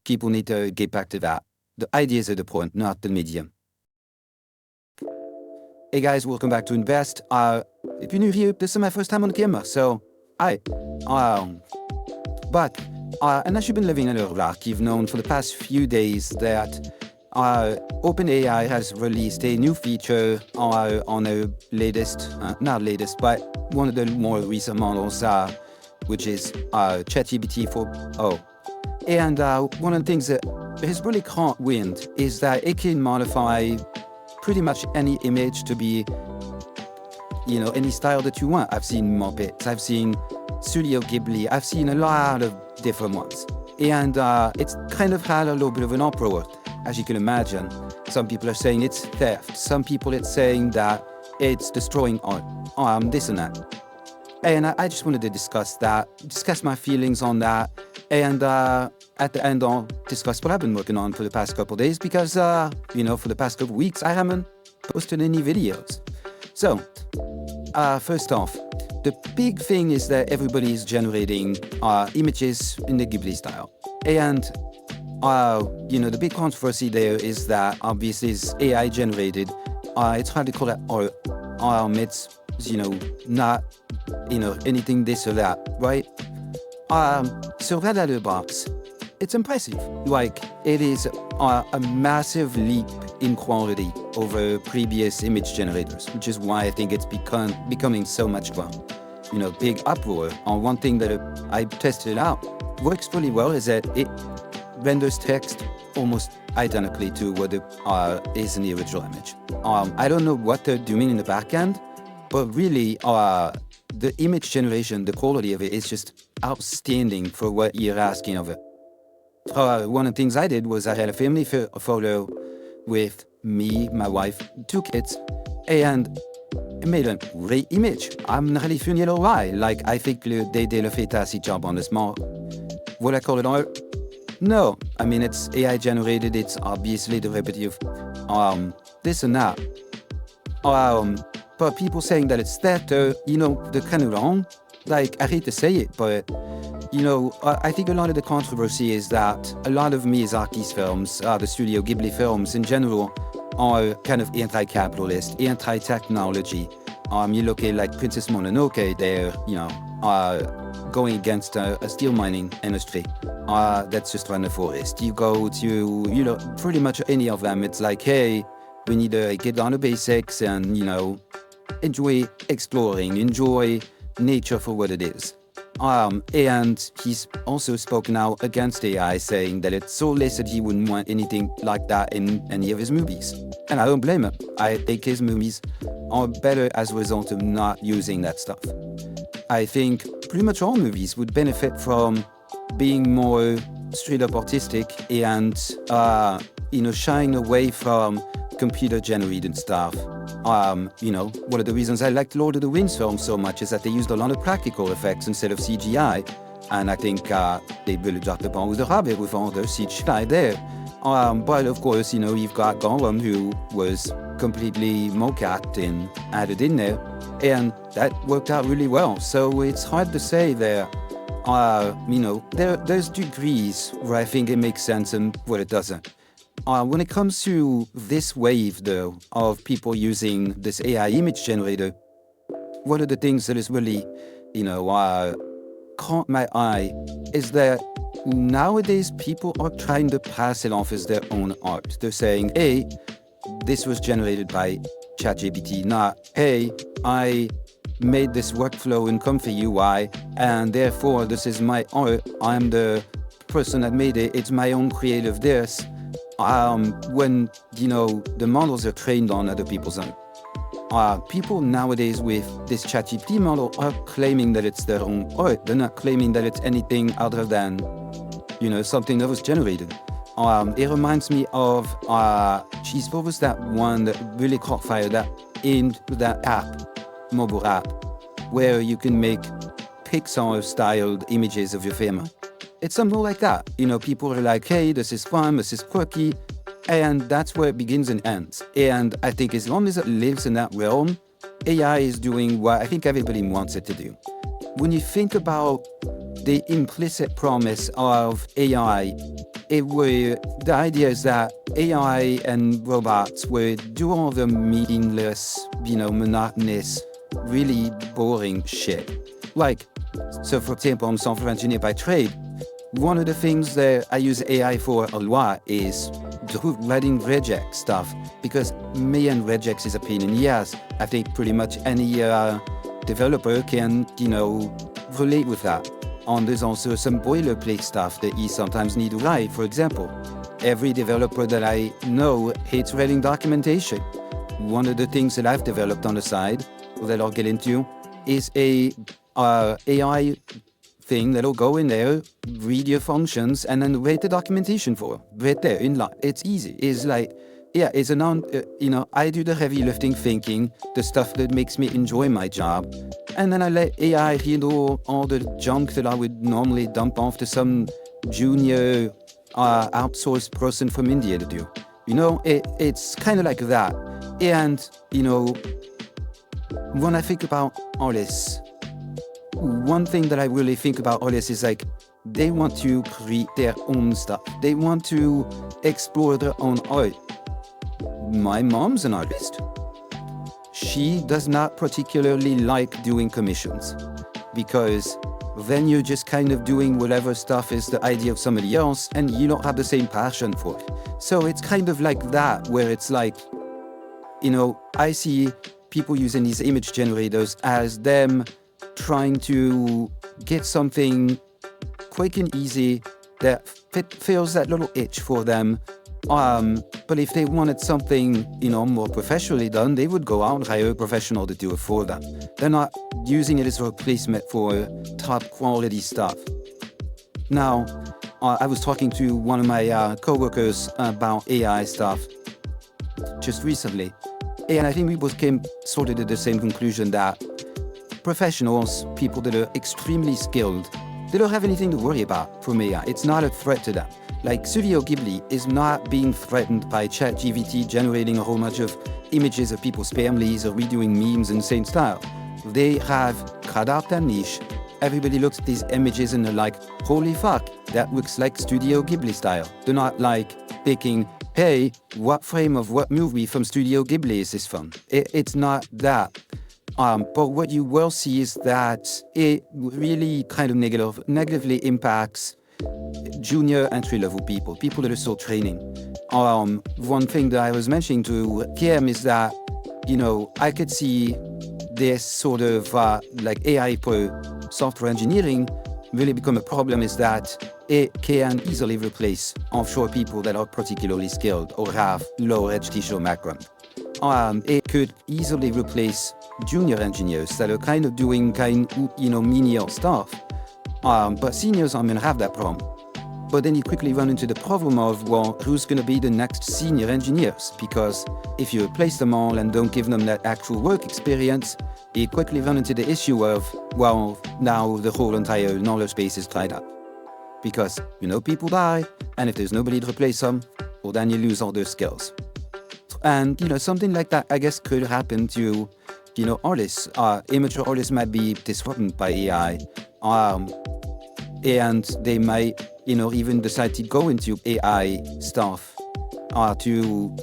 people need to get back to that. The ideas are the point, not the medium. Hey guys, welcome back to Invest. If you're new here, this is my first time on camera, so hi. Unless you've been living in Iraq, you've known for the past few days that OpenAI has released a new feature on the latest, not latest, but one of the more recent models, which is ChatGPT 4.0. And one of the things that has really caught wind is that it can modify pretty much any image to be, any style that you want. I've seen Muppets, I've seen Studio Ghibli, I've seen a lot of different ones. And it's kind of had a little bit of an uproar, as you can imagine. Some people are saying it's theft. Some people it's saying that it's destroying art, this and that. And I just wanted to discuss my feelings on that. And at the end, I'll discuss what I've been working on for the past couple of days because, for the past couple of weeks, I haven't posted any videos. So, first off, the big thing is that everybody is generating images in the Ghibli style. And, the big controversy there is that obviously it's AI generated. It's hard to call that art. It's, not, anything this or that, right? So right out of the box, it's impressive. Like, it is a massive leap in quality over previous image generators, which is why I think it's becoming so much fun. Big uproar. One thing that I tested out works really well is that it renders text almost identically to what is in the original image. I don't know what they're doing in the back end, but really, the image generation, the quality of it is just outstanding for what you're asking of it. One of the things I did was I had a family photo with me, my wife, 2 kids, and it made a great image. I'm not really funny why. Like, I think they did a fantastic job on this model. Would I call it art? No. I mean, it's AI generated. It's obviously derivative. This and that. But people saying that it's theft, they're kind of wrong. Like, I hate to say it, but, I think a lot of the controversy is that a lot of Miyazaki's films, the Studio Ghibli films in general, are kind of anti-capitalist, anti-technology. You look at, like, Princess Mononoke, they're, going against a steel mining industry that's just run the forest. You go to, pretty much any of them, it's like, hey, we need to get down to basics and, enjoy exploring, enjoy nature for what it is. And he's also spoken out against AI, saying that it's so less that he wouldn't want anything like that in any of his movies. And I don't blame him. I think his movies are better as a result of not using that stuff. I think pretty much all movies would benefit from being more straight up artistic and, shying away from computer-generated stuff. One of the reasons I liked Lord of the Rings films so much is that they used a lot of practical effects instead of CGI. And I think they really dropped the ball with the Hobbit with all their CGI there. But of course, you've got Gollum, who was completely mocapped and added in there. And that worked out really well. So it's hard to say there. There's degrees where I think it makes sense and where it doesn't. When it comes to this wave, though, of people using this AI image generator, one of the things that has really, caught my eye is that nowadays people are trying to pass it off as their own art. They're saying, hey, this was generated by ChatGPT, not, hey, I made this workflow in Comfy UI, and therefore this is my art. I'm the person that made it. It's my own creative this. When, the models are trained on other people's own. People nowadays with this ChatGPT model are claiming that it's their own art. They're not claiming that it's anything other than, something that was generated. It reminds me of, what was that one that really caught fire, that app, mobile app, where you can make Pixar-styled images of your family. It's something like that. People are like, hey, this is fun, this is quirky, and that's where it begins and ends. And I think as long as it lives in that realm, AI is doing what I think everybody wants it to do. When you think about the implicit promise of AI. The idea is that AI and robots would do all the meaningless, monotonous, really boring shit. So for example, I'm software engineer by trade. One of the things that I use AI for a lot is writing regex stuff, because me and regex is a pain in the ass. I think pretty much any developer can, relate with that. And there's also some boilerplate stuff that you sometimes need to write. For example, every developer that I know hates writing documentation. One of the things that I've developed on the side that I'll get into is a AI thing that'll go in there, read your functions, and then write the documentation for right there in line. It's easy. It's like, it's I do the heavy lifting thinking, the stuff that makes me enjoy my job, and then I let AI handle all the junk that I would normally dump off to some junior outsourced person from India to do. It's kind of like that. And, when I think about artists, one thing that I really think about artists is they want to create their own stuff. They want to explore their own art. My mom's an artist. She does not particularly like doing commissions, because then you're just kind of doing whatever stuff is the idea of somebody else and you don't have the same passion for it. So it's kind of like that, where it's like, I see people using these image generators as them trying to get something quick and easy that fills that little itch for them. But if they wanted something, more professionally done, they would go out and hire a professional to do it for them. They're not using it as a replacement for top quality stuff. Now, I was talking to one of my coworkers about AI stuff just recently, and I think we both came sort of to the same conclusion that professionals, people that are extremely skilled, they don't have anything to worry about from AI. It's not a threat to them. Like Studio Ghibli is not being threatened by ChatGPT generating a whole bunch of images of people's families or redoing memes in the same style. They have cut out their niche. Everybody looks at these images and they're like, holy fuck, that looks like Studio Ghibli style. They're not thinking, hey, what frame of what movie from Studio Ghibli is this from? It's not that. But what you will see is that it really kind of negatively impacts junior entry-level people that are still training. One thing that I was mentioning to Kim is that, I could see this sort of AI for software engineering really become a problem, is that it can easily replace offshore people that are particularly skilled or have low educational background. It could easily replace junior engineers that are kind of doing menial stuff. But seniors aren't going to have that problem. But then you quickly run into the problem of, who's going to be the next senior engineers? Because if you replace them all and don't give them that actual work experience, you quickly run into the issue of, now the whole entire knowledge base is tied up. Because, people die, and if there's nobody to replace them, then you lose all their skills. And, something like that, I guess, could happen to, artists. Amateur artists might be disrupted by AI. And they might, even decide to go into AI stuff to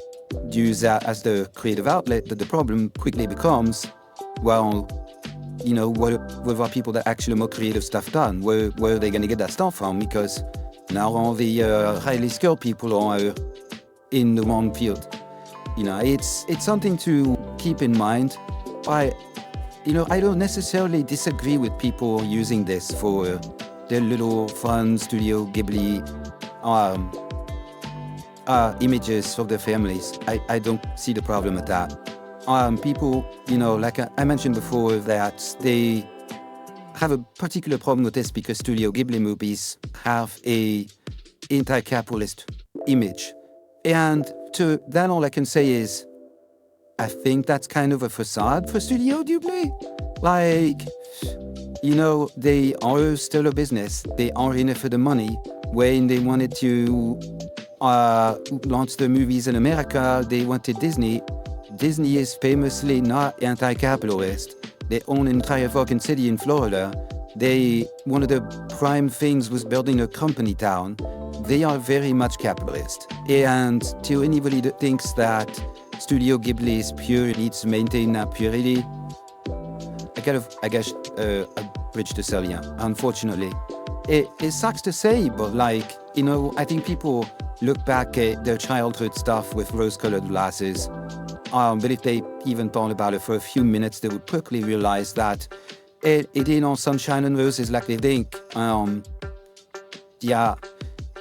use that as the creative outlet. But the problem quickly becomes, what are people that actually more creative stuff done? Where are they going to get that stuff from? Because now all the highly skilled people are in the wrong field. It's something to keep in mind. I don't necessarily disagree with people using this for their little fun Studio Ghibli images of their families. I don't see the problem with that. People, like I mentioned before, that they have a particular problem with this because Studio Ghibli movies have a anti-capitalist image. And to that, all I can say is, I think that's kind of a facade for Studio Ghibli. They are still a business. They are in it for the money. When they wanted to launch their movies in America, they went to Disney. Disney is famously not anti-capitalist. They own an entire fucking city in Florida. one of the prime things was building a company town. They are very much capitalist. And to anybody that thinks that Studio Ghibli is pure, needs to maintain that purity, I guess a bridge to sell, yeah, unfortunately. It sucks to say, but like, I think people look back at their childhood stuff with rose-colored glasses. But if they even thought about it for a few minutes, they would quickly realize that it ain't all sunshine and roses like they think. Yeah.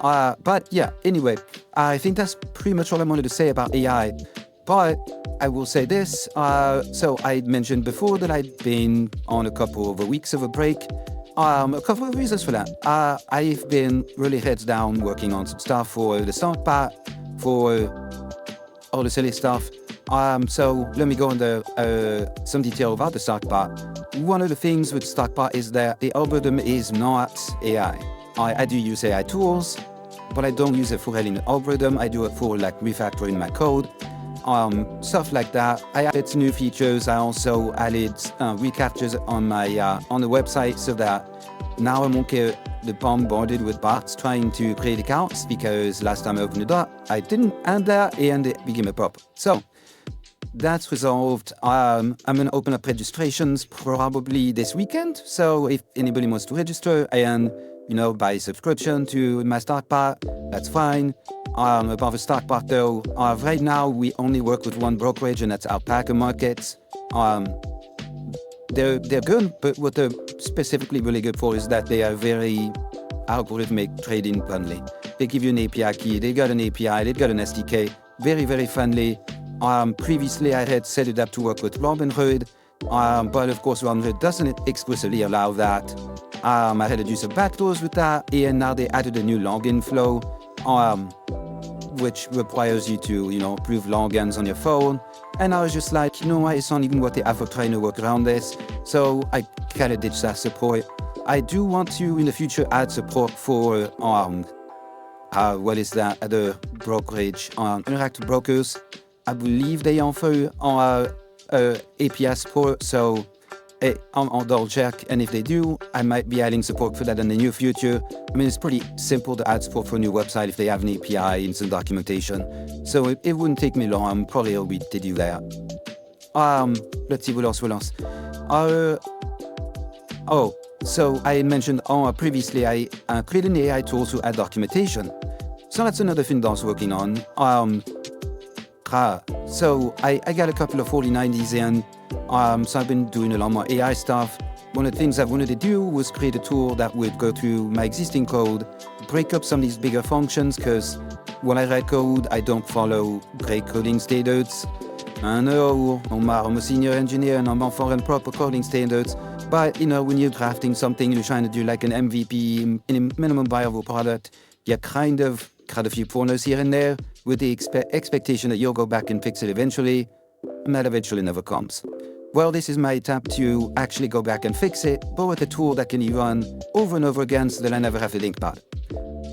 But yeah, anyway, I think that's pretty much all I wanted to say about AI. But I will say this. So I mentioned before that I'd been on a couple of weeks of a break. A couple of reasons for that. I've been really heads down working on some stuff for the start part, for all the silly stuff. So let me go into some detail about the start part. One of the things with start part is that the algorithm is not AI. I do use AI tools, but I don't use it for writing the algorithm. I do it for like refactoring my code. Stuff like that. I added new features. I also added recaptures on the website so that now I won't get bombarded with bots trying to create accounts, because last time I opened it up, I didn't add that and it became a problem. So that's resolved. I'm going to open up registrations probably this weekend. So if anybody wants to register and buy a subscription to my start part, that's fine. About the start part though, right now we only work with one brokerage, and that's Alpaca Markets. They're good, but what they're specifically really good for is that they are very algorithmic trading friendly. They give you an API key, they got an API, they've got an SDK, very, very friendly. Previously I had set it up to work with Robinhood, but of course Robinhood doesn't explicitly allow that. I had to do some backdoors with that, and now they added a new login flow, which requires you to, approve logins on your phone. And I was just like, what, it's not even worth the effort trying to work around this. So I kind of ditched that support. I do want to, in the future, add support for, what is that, other brokerage, Interactive Brokers. I believe they offer API support, so I'll double check, and if they do, I might be adding support for that in the near future. I mean, it's pretty simple to add support for a new website if they have an API and some documentation. So it wouldn't take me long, probably a week to do that. Let's see, what else? So I mentioned previously I created an AI tool to add documentation. So that's another thing that I was working on. So I got a couple of 4090s in. So I've been doing a lot more AI stuff. One of the things I wanted to do was create a tool that would go through my existing code, break up some of these bigger functions, because when I write code, I don't follow great coding standards. I know I'm a senior engineer and I'm on foreign proper coding standards, but when you're crafting something, you're trying to do like an MVP, a minimum viable product, you kind of cut a few corners here and there with the expectation that you'll go back and fix it eventually, and that eventually never comes. Well, this is my attempt to actually go back and fix it, but with a tool that can be run over and over again so that I never have to think about it.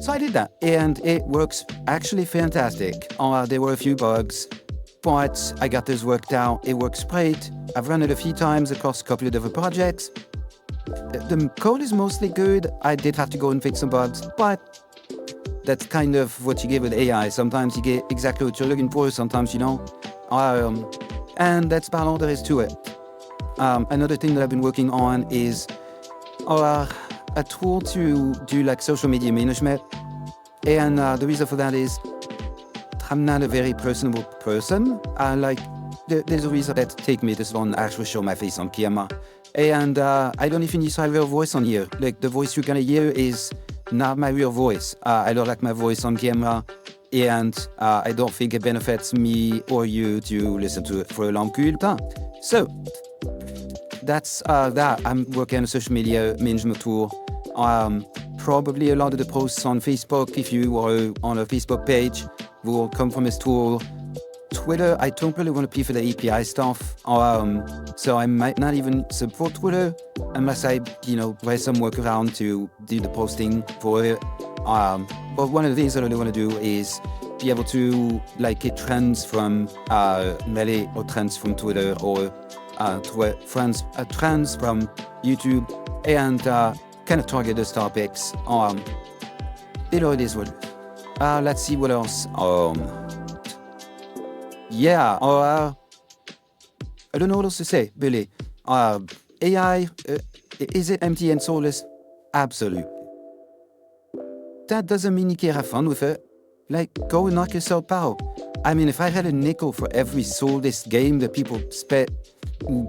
So I did that, and it works actually fantastic. There were a few bugs, but I got this worked out. It works great. I've run it a few times across a couple of different projects. The code is mostly good. I did have to go and fix some bugs, but that's kind of what you get with AI. Sometimes you get exactly what you're looking for, sometimes you don't. And that's about all there is to it. Another thing that I've been working on is a tool to do like social media management. And the reason for that is I'm not a very personable person. There's a reason that take me this long to actually show my face on camera. And I don't even use my real voice on here. Like the voice you're gonna hear is not my real voice. I don't like my voice on camera. And I don't think it benefits me or you to listen to it for a long period of time. So that's that. I'm working on a social media management tool. Probably a lot of the posts on Facebook, if you are on a Facebook page, will come from this tool. Twitter, I don't really want to pay for the API stuff. So I might not even support Twitter unless I, write some workaround to do the posting for it. But one of the things I really want to do is be able to get trends from Reddit or trends from Twitter or to trends from YouTube and kind of target those topics. It is what. Let's see what else. I don't know what else to say, really. AI, is it empty and soulless? Absolutely. That doesn't mean you can't have fun with it. Like, go and knock yourself out. I mean, if I had a nickel for every soulless game that people spent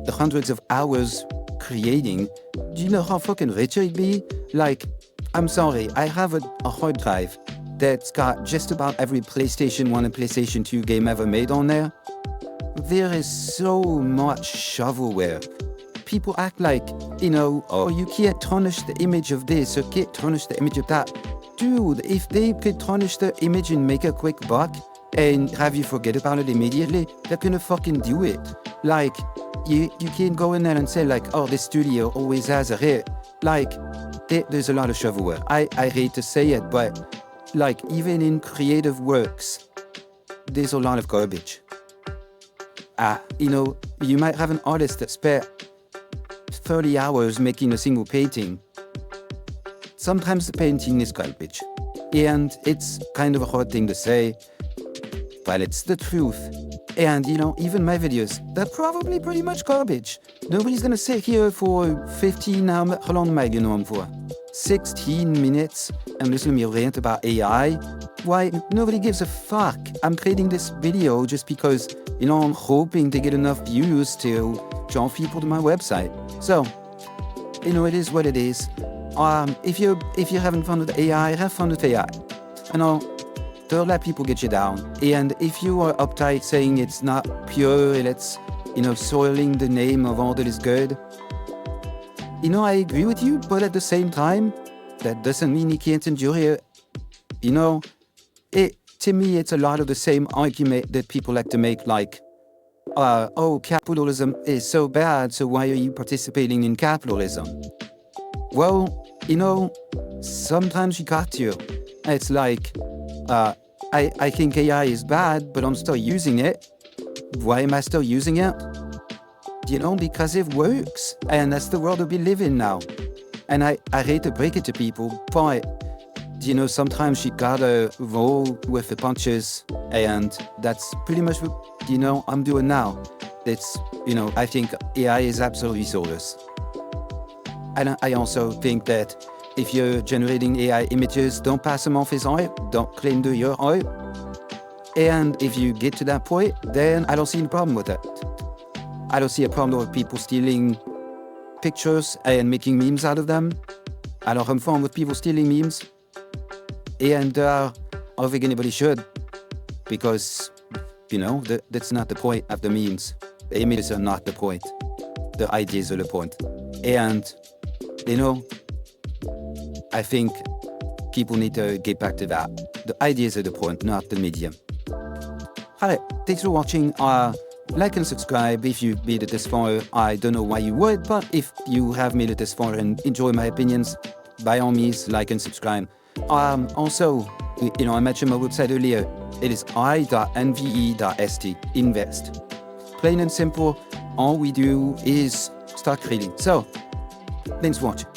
hundreds of hours creating, do you know how fucking rich I'd be? Like, I'm sorry, I have a hard drive that's got just about every PlayStation 1 and PlayStation 2 game ever made on there. There is so much shovelware. People act like, you can't tarnish the image of this or can't tarnish the image of that. Dude, if they could tarnish the image and make a quick buck and have you forget about it immediately, they're gonna fucking do it. Like, you can't go in there and say like, oh, this studio always has a hit. Like, there's a lot of shovelware. I hate to say it, but like, even in creative works, there's a lot of garbage. You might have an artist that spent 30 hours making a single painting. Sometimes the painting is garbage. And it's kind of a hard thing to say, but it's the truth. And, even my videos, they're probably pretty much garbage. Nobody's gonna sit here for 15, how long am I gonna on for? 16 minutes and listen to me rant about AI? Why, nobody gives a fuck. I'm creating this video just because, I'm hoping to get enough views to draw people to my website. So, it is what it is. If you're having fun with AI, have fun with AI. Don't let people get you down. And if you are uptight saying it's not pure and it's, soiling the name of all that is good, I agree with you, but at the same time, that doesn't mean you can't enjoy it. To me, it's a lot of the same argument that people like to make, like, capitalism is so bad, so why are you participating in capitalism? Well, sometimes you got to. It's like, I think AI is bad, but I'm still using it. Why am I still using it? Because it works. And that's the world that we live in now. And I hate to break it to people, but, sometimes you gotta roll with the punches. And that's pretty much what, I'm doing now. It's, I think AI is absolutely soulless. And I also think that if you're generating AI images, don't pass them off as art. Don't claim to your art. And if you get to that point, then I don't see any problem with it. I don't see a problem with people stealing pictures and making memes out of them. I don't have fun with people stealing memes. And I don't think anybody should. Because, that's not the point of the memes. The images are not the point. The ideas are the point. And, I think people need to get back to that. The ideas are the point, not the medium. Alright, thanks for watching. Like and subscribe if you've made it this far. I don't know why you would, but if you have made it this far and enjoy my opinions, by all means, like and subscribe. Also, I mentioned my website earlier. It is i.nve.st. Invest. Plain and simple, all we do is start creating. So, thanks for watching.